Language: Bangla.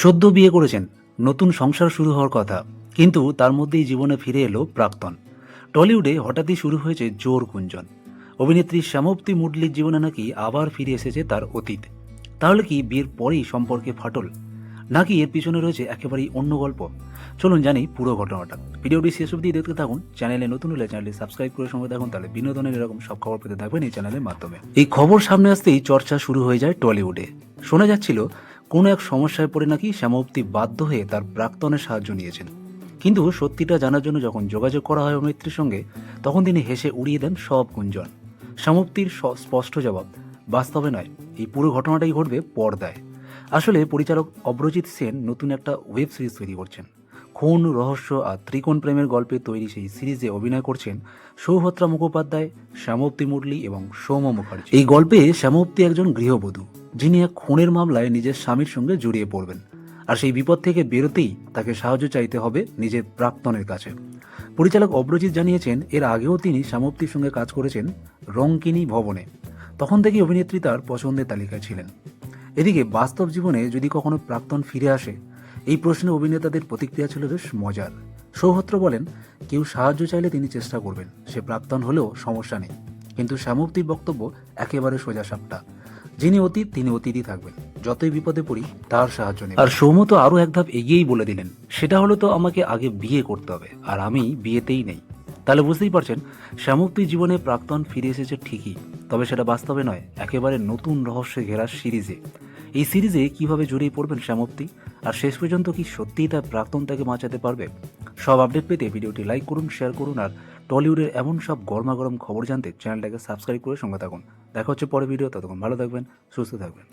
সদ্য বিয়ে করেছেন, নতুন সংসার শুরু হওয়ার কথা, কিন্তু তার মধ্যেই জীবনে ফিরে এলো প্রাক্তন। টলিউডে হঠাৎই শুরু হয়েছে জোর গুঞ্জন। অভিনেত্রী শ্যামপ্তি মুডলির জীবনে নাকি আবার ফিরে এসেছে তার অতীত। তাহলে কি বিয়ের পরেই সম্পর্কে ফাটল, নাকি এর পিছনে রয়েছে একেবারেই অন্য গল্প? চলুন জানি পুরো ঘটনাটা। ভিডিওটি শেষ অবধি দেখতে থাকুন। চ্যানেলে নতুন হলে চ্যানেলটি সাবস্ক্রাইব করে সঙ্গে থাকুন, তাহলে বিনোদনের এরকম সব খবর পেতে থাকবেন এই চ্যানেলের মাধ্যমে। এই খবর সামনে আসতেই চর্চা শুরু হয়ে যায় টলিউডে। শোনা যাচ্ছিল কোনো এক সমস্যায় পড়ে নাকি শ্যামপ্তি বাধ্য হয়ে তার প্রাক্তনের সাহায্য নিয়েছেন। কিন্তু সত্যিটা জানার জন্য যখন যোগাযোগ করা হয় অভিনেত্রীর সঙ্গে, তখন তিনি হেসে উড়িয়ে দেন সব গুঞ্জন। শ্যামপ্তির স্পষ্ট জবাব, বাস্তবে নয়, এই পুরো ঘটনাটাই ঘটবে পর্দায়। আসলে পরিচালক অভ্রজিৎ সেন নতুন একটা ওয়েব সিরিজ তৈরি করছেন। খুন, রহস্য আর ত্রিকোণ প্রেমের গল্পে তৈরি সেই সিরিজে অভিনয় করছেন সৌভদ্রা মুখোপাধ্যায়, শ্যামপ্তি মুরলি এবং সৌম মুখার্জি। এই গল্পে শ্যামপ্তি একজন গৃহবধূ, যিনি এক খুনের মামলায় নিজের স্বামীর সঙ্গে জড়িয়ে পড়বেন। আর সেই বিপদ থেকে বেরোতেই তাকে সাহায্য চাইতে হবে নিজের প্রাক্তনের কাছে। পরিচালক অভ্রজিৎ জানিয়েছেন, এর আগেও তিনি শ্যামপ্তির সঙ্গে কাজ করেছেন রঙ্কিনী ভবনে। তখন থেকেই অভিনেত্রী তার পছন্দের তালিকায় ছিলেন। এদিকে বাস্তব জীবনে যদি কখনো প্রাক্তন ফিরে আসে, এই প্রশ্নে অভিনেতাদের প্রতিক্রিয়া ছিল বেশ মজার। সৌহত্র বলেন, কেউ সাহায্য চাইলে তিনি চেষ্টা করবেন, সে প্রাক্তন হলেও সমস্যা নেই। কিন্তু শ্যামপ্তির বক্তব্য একেবারে সোজাসাপটা, যিনি অতীত তিনি অতীতই থাকবেন, যতই বিপদে পড়ি তার সাহায্য নেই। আর সৌম তো আরও এক ধাপ এগিয়েই বলে দিলেন, সেটা হলো তো আমাকে আগে বিয়ে করতে হবে, আর আমি বিয়েতেই নেই। তাহলে বুঝতেই পারছেন, শ্যামপ্তির জীবনে প্রাক্তন ফিরে এসেছে ঠিকই, তবে সেটা বাস্তবে নয়, একেবারে নতুন রহস্যে ঘেরা সিরিজে। এই সিরিজে কিভাবে জড়িয়ে পড়বেন শ্যামপ্তি, আর শেষ পর্যন্ত কি সত্যিই তার প্রাক্তন তাকে বাঁচাতে পারবে? সব আপডেট পেতে ভিডিওটি লাইক করুন, শেয়ার করুন, আর টলিউডের এমন সব গরমাগরম খবর জানতে চ্যানেলটাকে সাবস্ক্রাইব করে সঙ্গে থাকুন। দেখা হচ্ছে পরে ভিডিও, ততক্ষণ ভালো থাকবেন, সুস্থ থাকবেন।